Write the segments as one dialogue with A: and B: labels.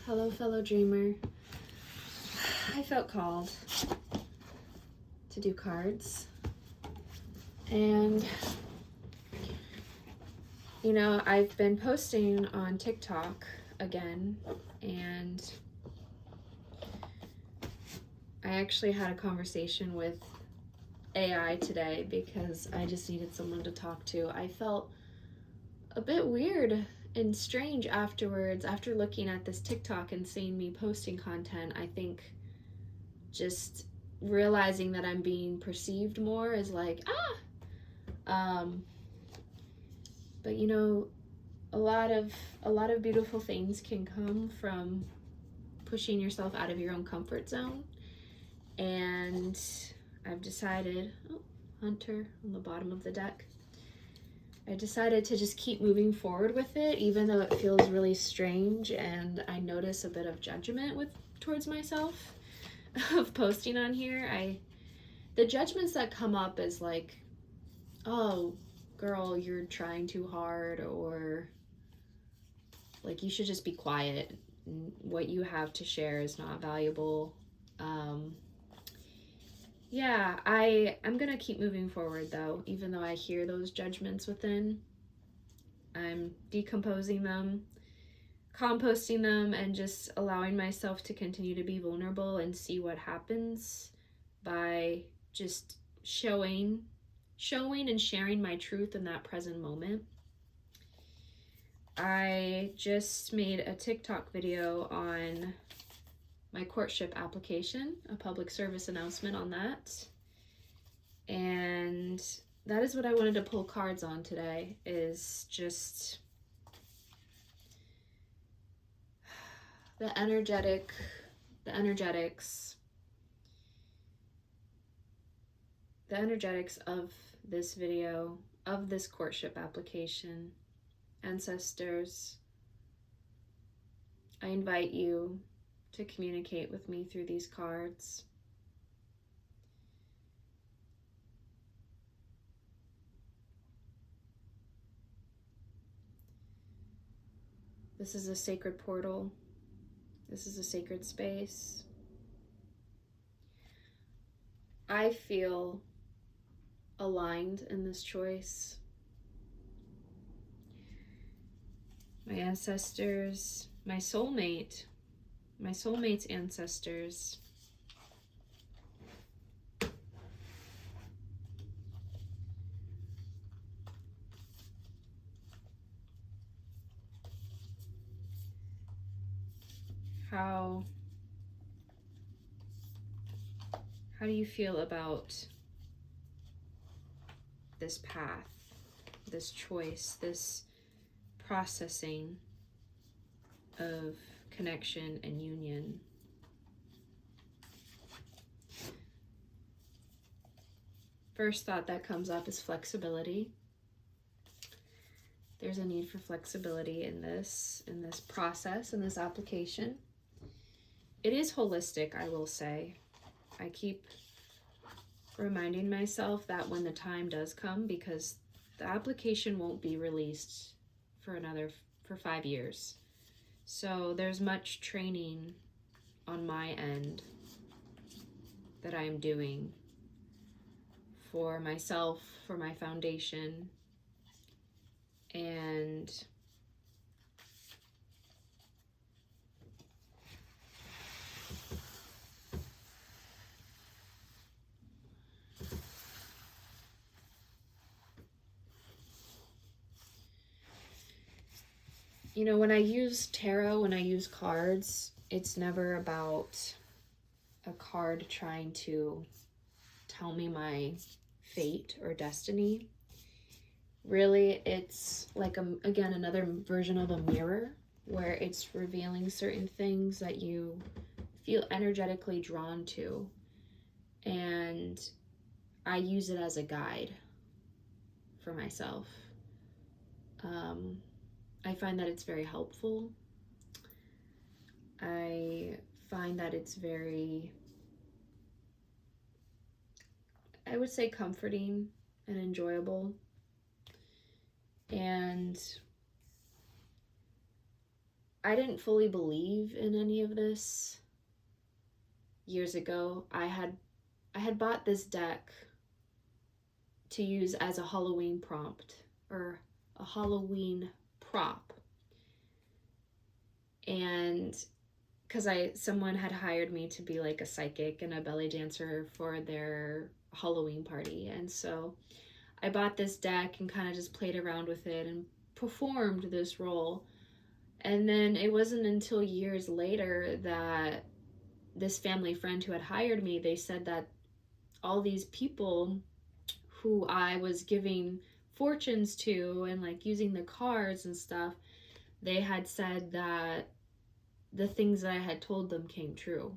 A: Hello, fellow dreamer. I felt called to do cards. And, I've been posting on TikTok again, and I actually had a conversation with AI today because I just needed someone to talk to. I felt a bit weird and strange afterwards, after looking at this TikTok and seeing me posting content. I think just realizing that I'm being perceived more is like, but a lot of beautiful things can come from pushing yourself out of your own comfort zone. And I've decided, Hunter on the bottom of the deck, I decided to just keep moving forward with it, even though it feels really strange and I notice a bit of judgment towards myself of posting on here. The judgments that come up is like, oh, girl, you're trying too hard, or like you should just be quiet. What you have to share is not valuable. I'm gonna keep moving forward though, even though I hear those judgments within. I'm decomposing them, composting them, and just allowing myself to continue to be vulnerable and see what happens by just showing and sharing my truth in that present moment. I just made a TikTok video on my Courtship application, a public service announcement on that. And that is what I wanted to pull cards on today, is just the energetics of this video, of this courtship application. Ancestors, I invite you to communicate with me through these cards. This is a sacred portal. This is a sacred space. I feel aligned in this choice. My ancestors, my soulmate's ancestors, how do you feel about this path, this choice, this processing of connection and union? First thought that comes up is flexibility. There's a need for flexibility in this process, in this application. It is holistic, I will say. I keep reminding myself that when the time does come, because the application won't be released for 5 years. So there's much training on my end that I am doing for myself, for my foundation, and when I use tarot, when I use cards, it's never about a card trying to tell me my fate or destiny. Really, it's like, again, another version of a mirror, where it's revealing certain things that you feel energetically drawn to. And I use it as a guide for myself. I find that it's very helpful. I find that it's very, I would say, comforting and enjoyable. And I didn't fully believe in any of this years ago. I had bought this deck to use as a Halloween prompt, or a Halloween prop. And because someone had hired me to be like a psychic and a belly dancer for their Halloween party. And so I bought this deck and kind of just played around with it and performed this role. And then it wasn't until years later that this family friend who had hired me, they said that all these people who I was giving fortunes to and like using the cards and stuff, they had said that the things that I had told them came true.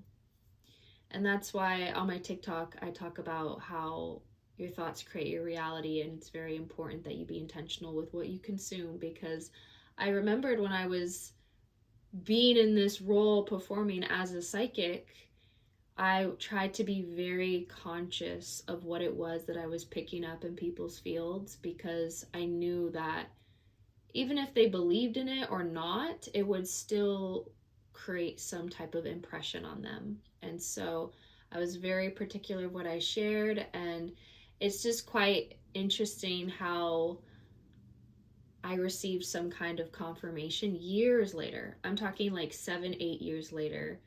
A: And that's why on my TikTok, I talk about how your thoughts create your reality, and it's very important that you be intentional with what you consume, because I remembered when I was being in this role performing as a psychic, I tried to be very conscious of what it was that I was picking up in people's fields, because I knew that even if they believed in it or not, it would still create some type of impression on them. And so I was very particular what I shared, and it's just quite interesting how I received some kind of confirmation years later. I'm talking like 7, 8 years later.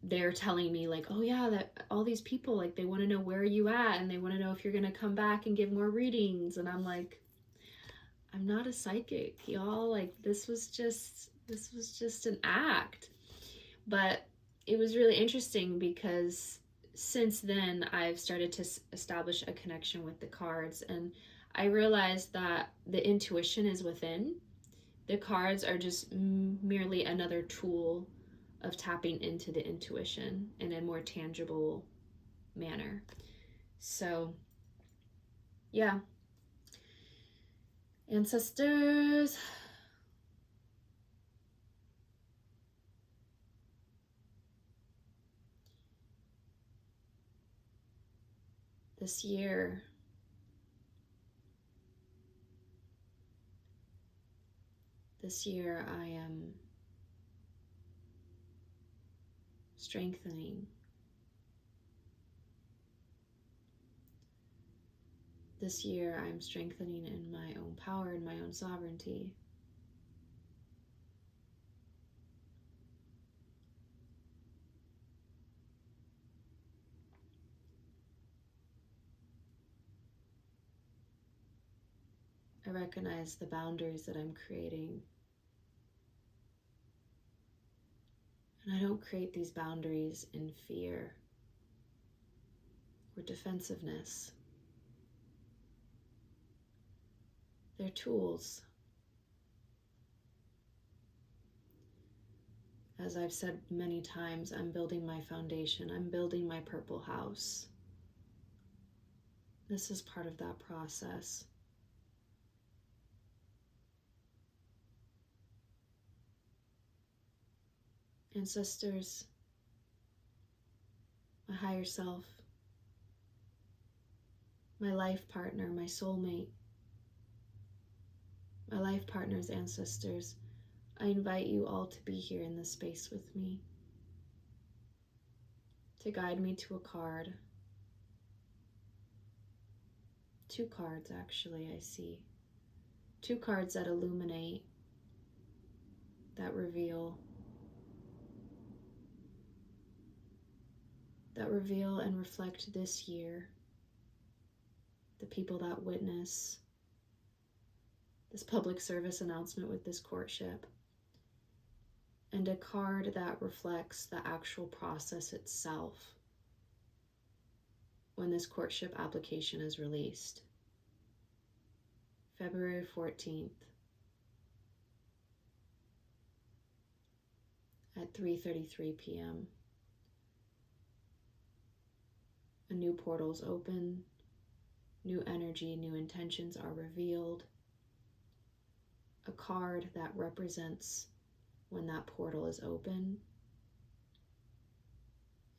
A: They're telling me like, oh yeah, that all these people, like, they want to know where are you at, and they want to know if you're going to come back and give more readings. And I'm like, I'm not a psychic, y'all. Like, this was just an act. But it was really interesting because since then I've started to establish a connection with the cards, and I realized that the intuition is within. The cards are just merely another tool of tapping into the intuition in a more tangible manner. So, yeah. Ancestors, this year, I am strengthening. This year, I'm strengthening in my own power and my own sovereignty. I recognize the boundaries that I'm creating. And I don't create these boundaries in fear or defensiveness. They're tools. As I've said many times, I'm building my foundation. I'm building my purple house. This is part of that process. Ancestors, my higher self, my life partner, my soulmate, my life partner's ancestors, I invite you all to be here in this space with me, to guide me to a card. 2 cards, actually, I see. 2 cards that illuminate, that reveal and reflect this year, the people that witness this public service announcement with this courtship, and a card that reflects the actual process itself when this courtship application is released. February 14th at 3:33 p.m. A new portal's open, new energy, new intentions are revealed. A card that represents when that portal is open,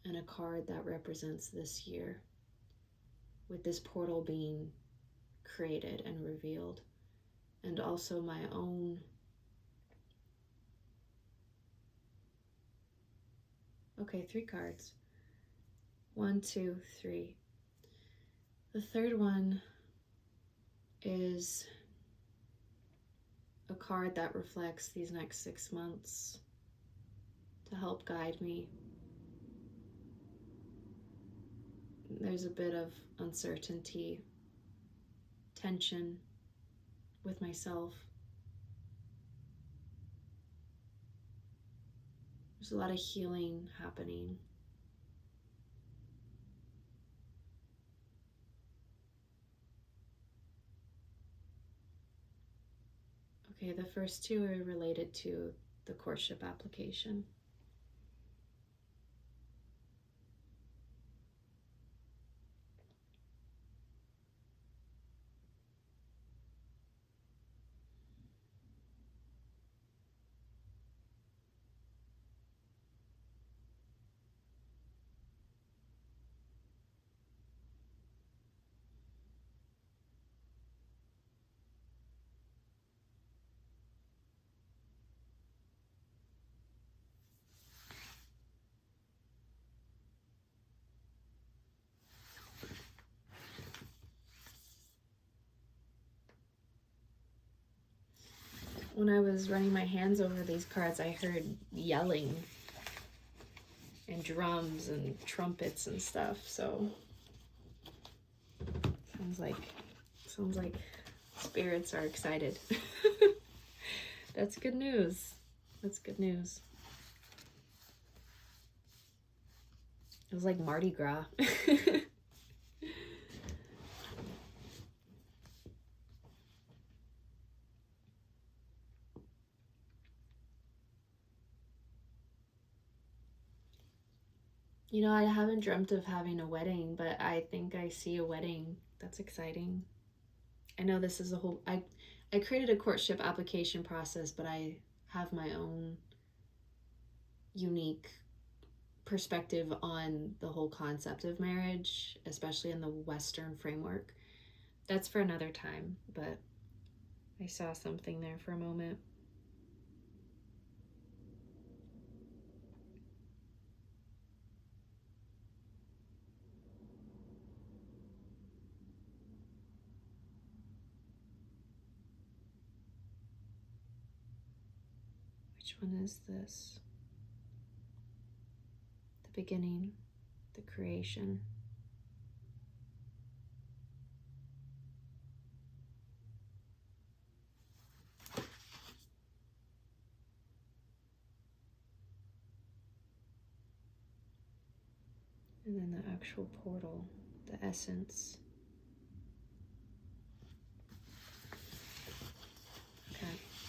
A: and a card that represents this year, with this portal being created and revealed, and also my own Okay, 3 cards. 1, 2, 3. The third one is a card that reflects these next 6 months to help guide me. There's a bit of uncertainty, tension with myself. There's a lot of healing happening. Okay, the first 2 are related to the courtship application. When I was running my hands over these cards, I heard yelling and drums and trumpets and stuff, so sounds like spirits are excited. That's good news. That's good news. It was like Mardi Gras. You know, I haven't dreamt of having a wedding, but I think I see a wedding. That's exciting. I know this is a whole... I created a courtship application process, but I have my own unique perspective on the whole concept of marriage, especially in the Western framework. That's for another time, but I saw something there for a moment. Which one is this? The beginning, the creation. And then the actual portal, the essence. Okay,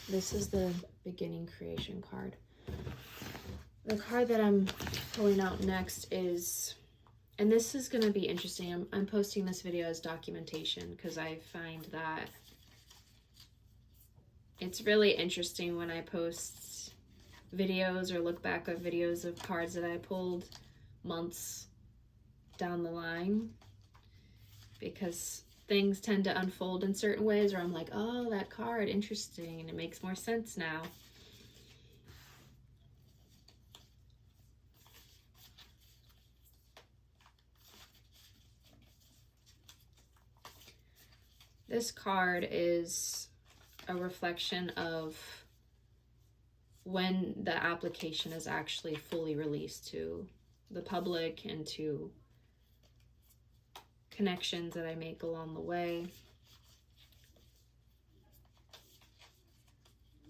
A: this is the beginning creation card. The card that I'm pulling out next is, and this is going to be interesting. I'm posting this video as documentation because I find that it's really interesting when I post videos or look back at videos of cards that I pulled months down the line, because things tend to unfold in certain ways where I'm like, oh, that card, interesting, and it makes more sense now. This card is a reflection of when the application is actually fully released to the public and to connections that I make along the way.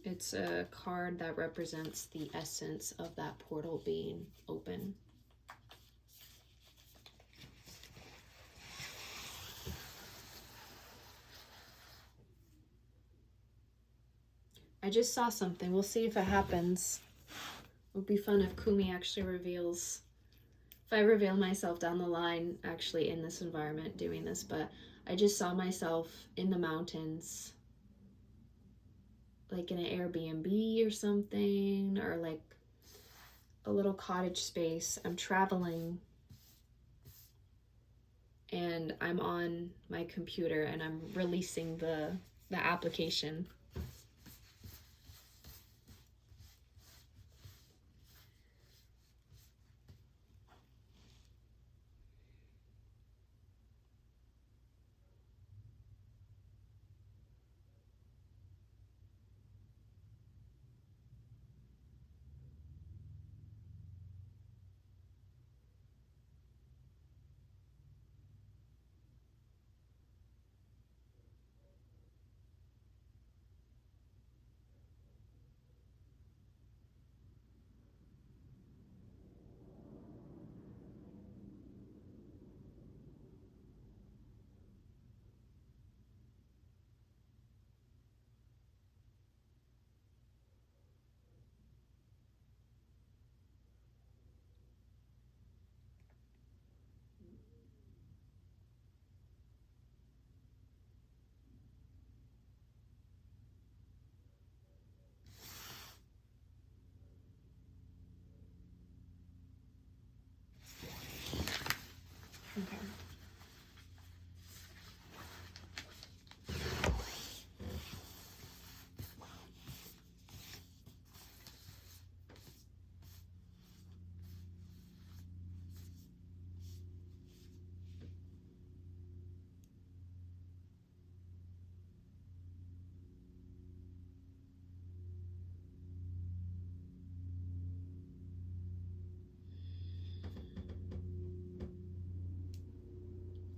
A: It's a card that represents the essence of that portal being open. I just saw something. We'll see if it happens. It would be fun if Kumi actually reveals, if I reveal myself down the line actually in this environment doing this, but I just saw myself in the mountains, like in an Airbnb or something, or like a little cottage space. I'm traveling and I'm on my computer and I'm releasing the application.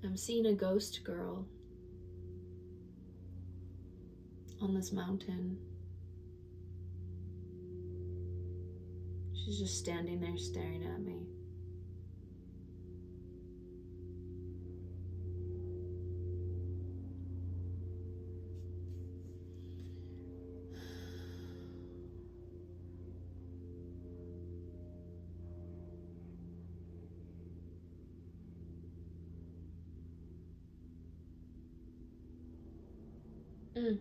A: I'm seeing a ghost girl on this mountain. She's just standing there staring at me. Mm.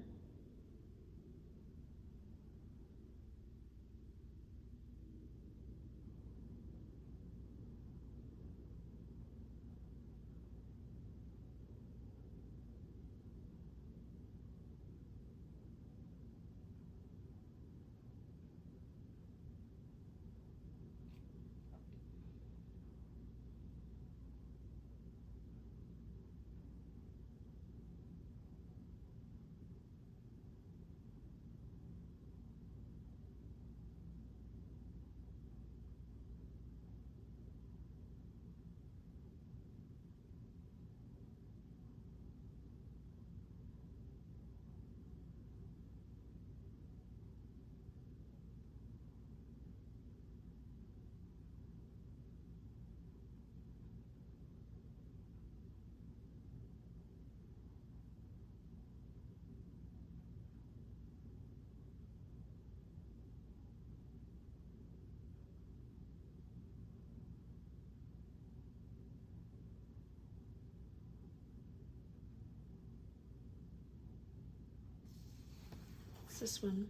A: What's this one?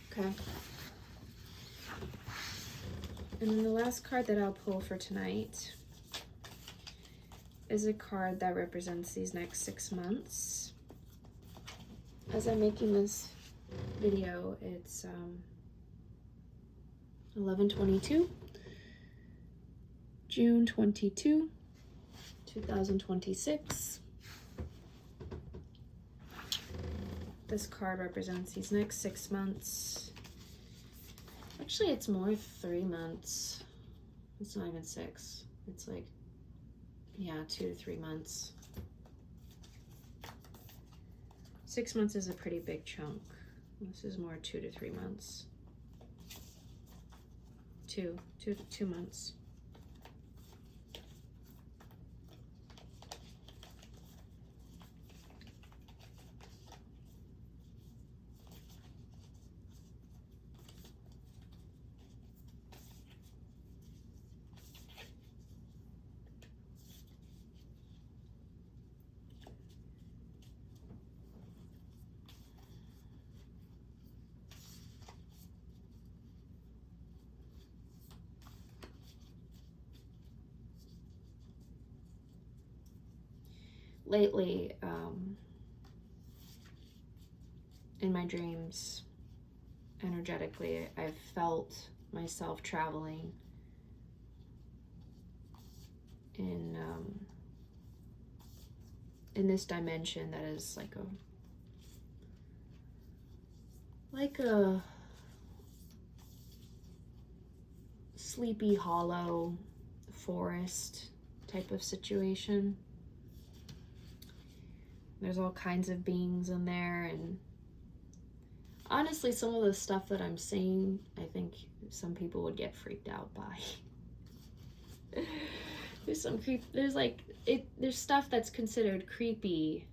A: Okay. And then the last card that I'll pull for tonight is a card that represents these next 6 months. As I'm making this video, it's 11/22, June 22, 2026. This card represents these next 6 months. Actually, it's more 3 months. It's not even 6. It's like, yeah, 2 to 3 months. 6 months is a pretty big chunk. This is more 2 to 3 months. 2 months. Lately, in my dreams, energetically, I've felt myself traveling in this dimension that is like a Sleepy Hollow forest type of situation. There's all kinds of beings in there, and honestly, some of the stuff that I'm saying, I think some people would get freaked out by. There's some creep. There's stuff that's considered creepy,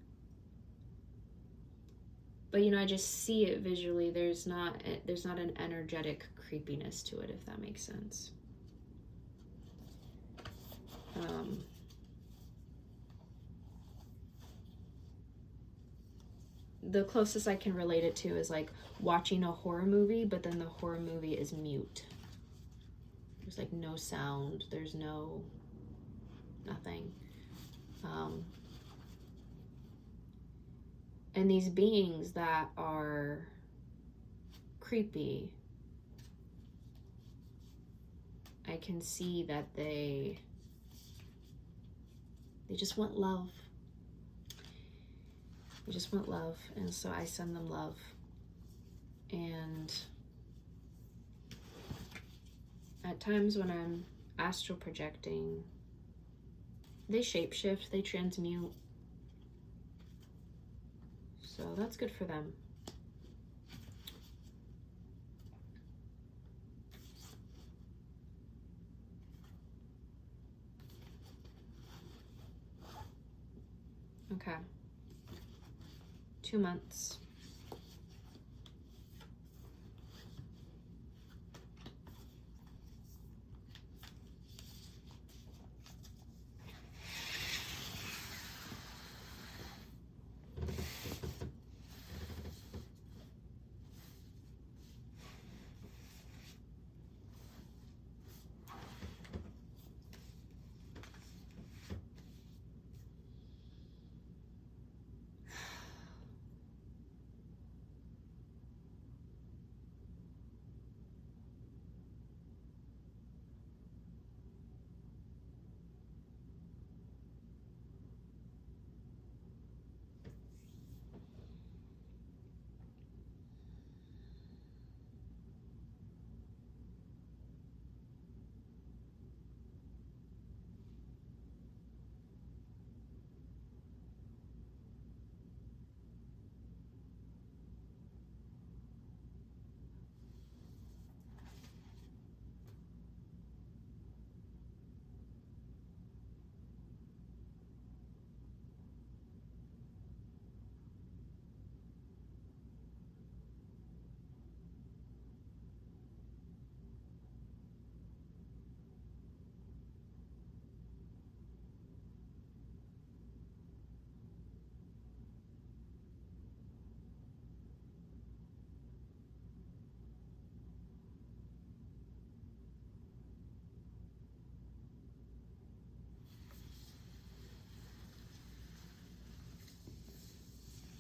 A: but I just see it visually. There's not an energetic creepiness to it, if that makes sense. The closest I can relate it to is like watching a horror movie, but then the horror movie is mute. There's like no sound. There's nothing. And these beings that are creepy, I can see that they just want love. They just want love, and so I send them love. And at times when I'm astral projecting, They shapeshift, they transmute. So that's good for them. Okay. 2 months.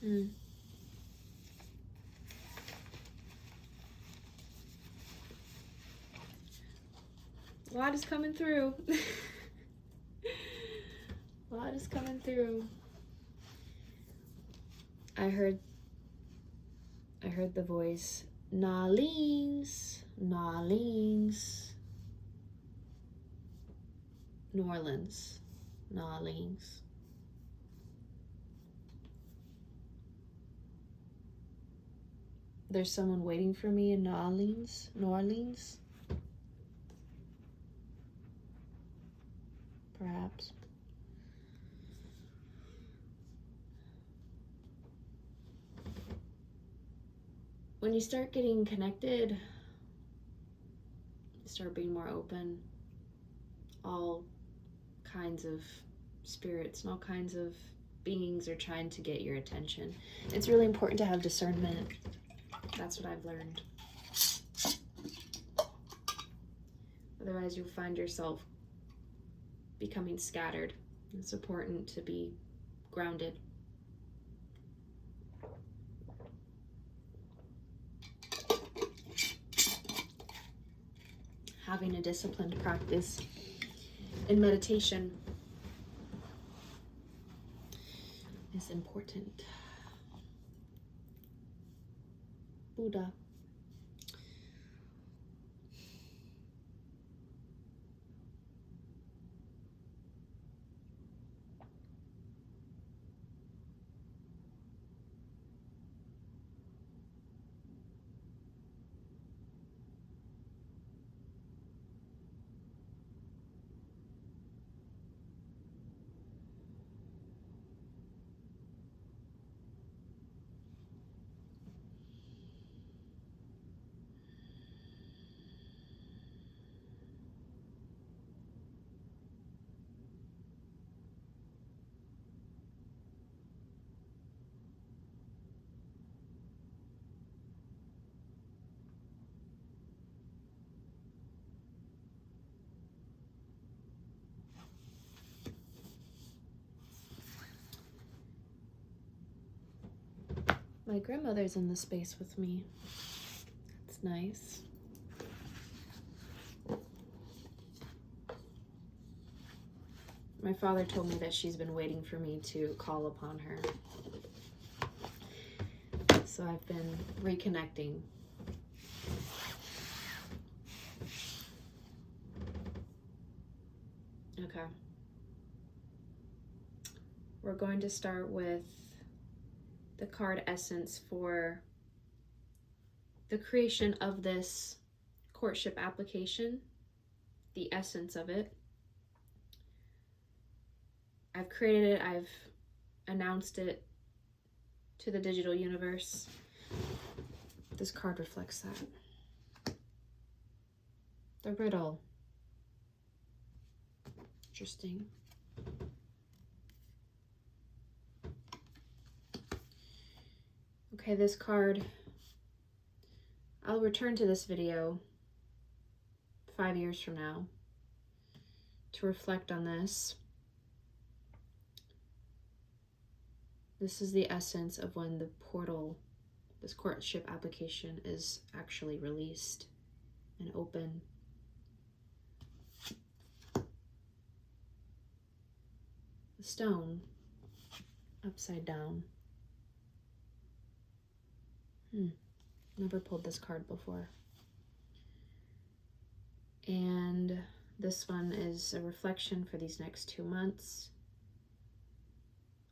A: Mm. A lot is coming through. A lot is coming through. I heard the voice, Nolens, Nolens, New Orleans, Nolens. There's someone waiting for me in New Orleans, New Orleans. Perhaps. When you start getting connected, you start being more open. All kinds of spirits and all kinds of beings are trying to get your attention. It's really important to have discernment. That's what I've learned. Otherwise, you'll find yourself becoming scattered. It's important to be grounded. Having a disciplined practice in meditation is important. Buddha. My grandmother's in the space with me. It's nice. My father told me that she's been waiting for me to call upon her. So I've been reconnecting. Okay. we're going to start with the card essence for the creation of this courtship application, the essence of it. I've created it, I've announced it to the digital universe. This card reflects that. The riddle. Interesting. Okay, this card, I'll return to this video 5 years from now to reflect on this. This is the essence of when the portal, this courtship application, is actually released and open. The stone, upside down. Never pulled this card before. And this one is a reflection for these next 2 months.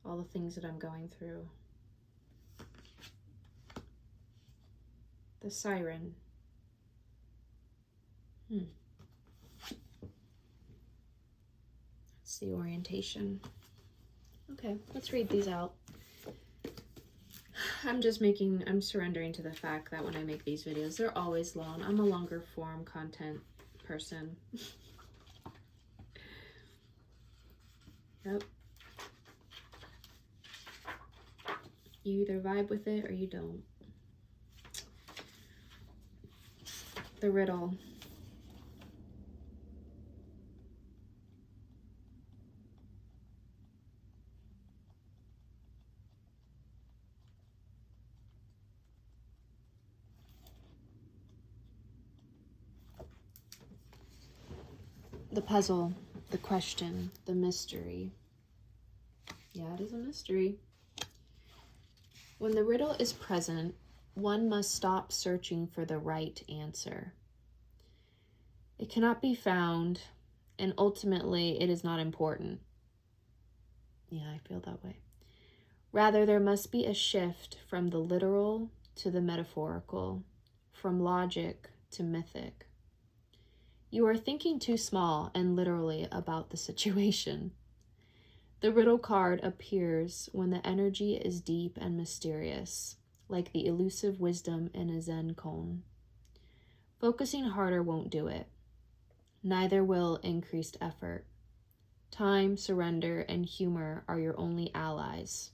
A: All the things that I'm going through. The siren. That's the orientation. Okay, let's read these out. I'm surrendering to the fact that when I make these videos, they're always long. I'm a longer form content person. Yep. You either vibe with it or you don't. The riddle. The puzzle, the question, the mystery. Yeah, it is a mystery. When the riddle is present, one must stop searching for the right answer. It cannot be found, and ultimately it is not important. Yeah, I feel that way. Rather, there must be a shift from the literal to the metaphorical, from logic to mythic. You are thinking too small and literally about the situation. The riddle card appears when the energy is deep and mysterious, like the elusive wisdom in a Zen koan. Focusing harder won't do it. Neither will increased effort. Time, surrender, and humor are your only allies.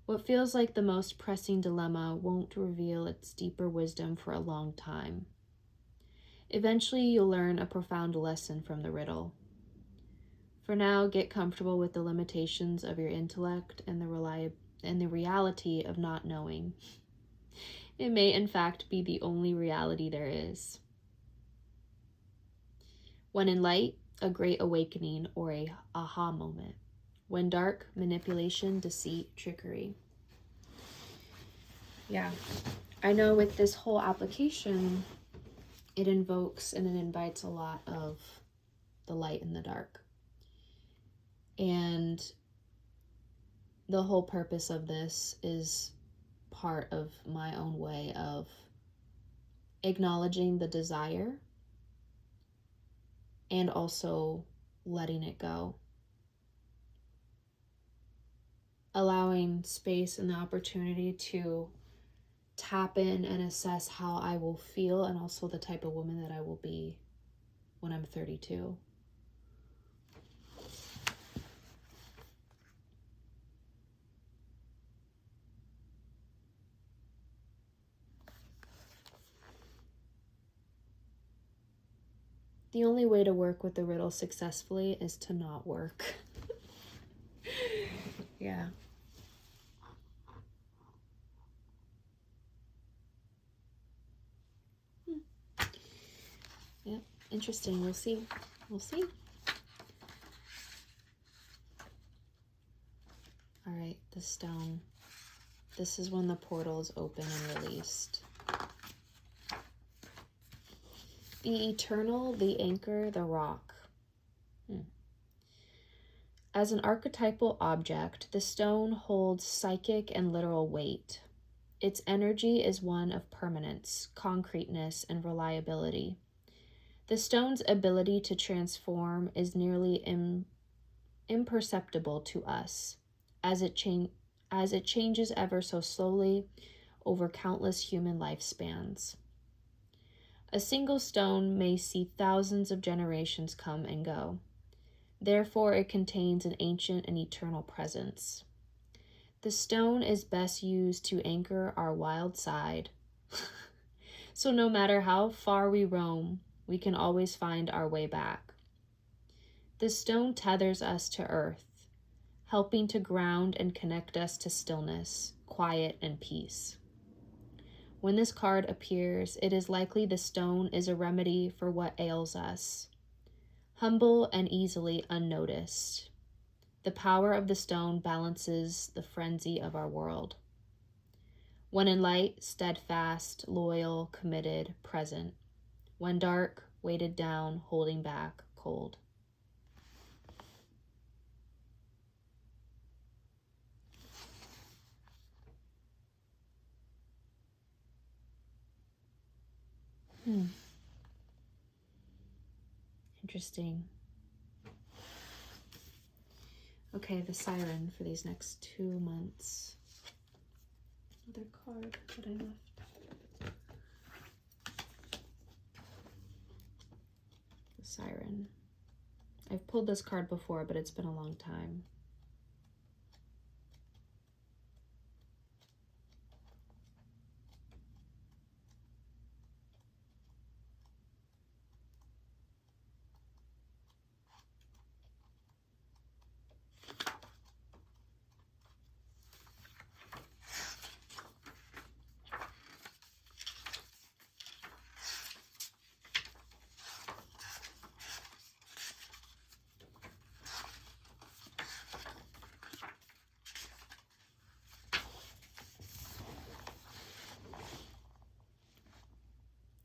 A: What feels like the most pressing dilemma won't reveal its deeper wisdom for a long time. Eventually, you'll learn a profound lesson from the riddle. For now, get comfortable with the limitations of your intellect and the reality of not knowing. It may, in fact, be the only reality there is. When in light, a great awakening or a aha moment. When dark, manipulation, deceit, trickery. Yeah, I know with this whole application, it invokes and it invites a lot of the light and the dark. And the whole purpose of this is part of my own way of acknowledging the desire and also letting it go. Allowing space and the opportunity to tap in and assess how I will feel and also the type of woman that I will be when I'm 32. The only way to work with the riddle successfully is to not work. Yeah. Yeah, interesting. We'll see. We'll see. All right, the stone. This is when the portal is open and released. The eternal, the anchor, the rock. As an archetypal object, the stone holds psychic and literal weight. Its energy is one of permanence, concreteness, and reliability. The stone's ability to transform is nearly imperceptible to us, as it changes ever so slowly over countless human lifespans. A single stone may see thousands of generations come and go. Therefore, it contains an ancient and eternal presence. The stone is best used to anchor our wild side. So no matter how far we roam, we can always find our way back. The stone tethers us to earth, helping to ground and connect us to stillness, quiet, and peace. When this card appears, it is likely the stone is a remedy for what ails us. Humble and easily unnoticed, the power of the stone balances the frenzy of our world. When in light, steadfast, loyal, committed, present. When dark, weighted down, holding back, cold. Interesting. Okay, the siren for these next 2 months. Another card that I left. The siren. I've pulled this card before, but it's been a long time.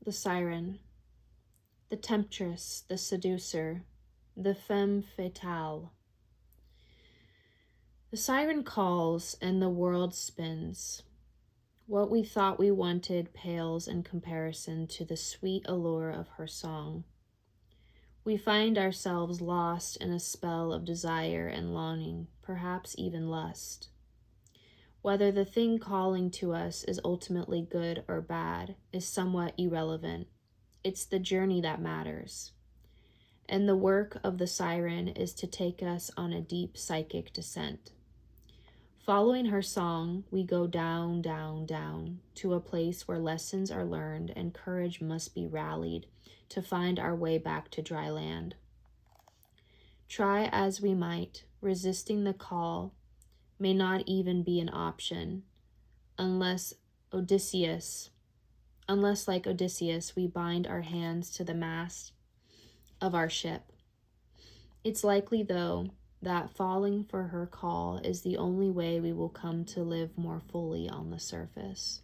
A: The siren, the temptress, the seducer, the femme fatale. The siren calls and the world spins. What we thought we wanted pales in comparison to the sweet allure of her song. We find ourselves lost in a spell of desire and longing, perhaps even lust. Whether the thing calling to us is ultimately good or bad is somewhat irrelevant. It's the journey that matters. And the work of the siren is to take us on a deep psychic descent. Following her song, we go down, down, down to a place where lessons are learned and courage must be rallied to find our way back to dry land. Try as we might, resisting the call may not even be an option unless like Odysseus, we bind our hands to the mast of our ship. It's likely, though, that falling for her call is the only way we will come to live more fully on the surface.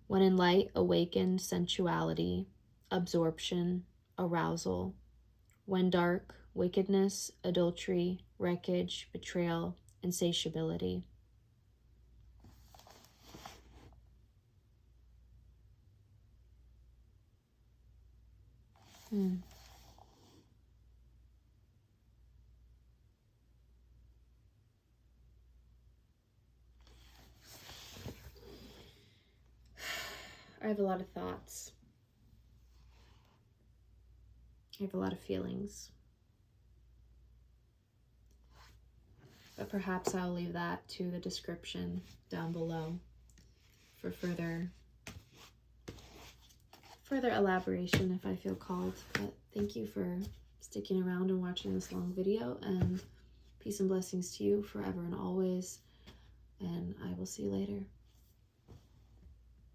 A: When in light awakened sensuality, absorption, arousal. When dark, wickedness, adultery, wreckage, betrayal, insatiability. I have a lot of thoughts. I have a lot of feelings. But perhaps I'll leave that to the description down below for further elaboration if I feel called. But thank you for sticking around and watching this long video, and peace and blessings to you forever and always. And I will see you later.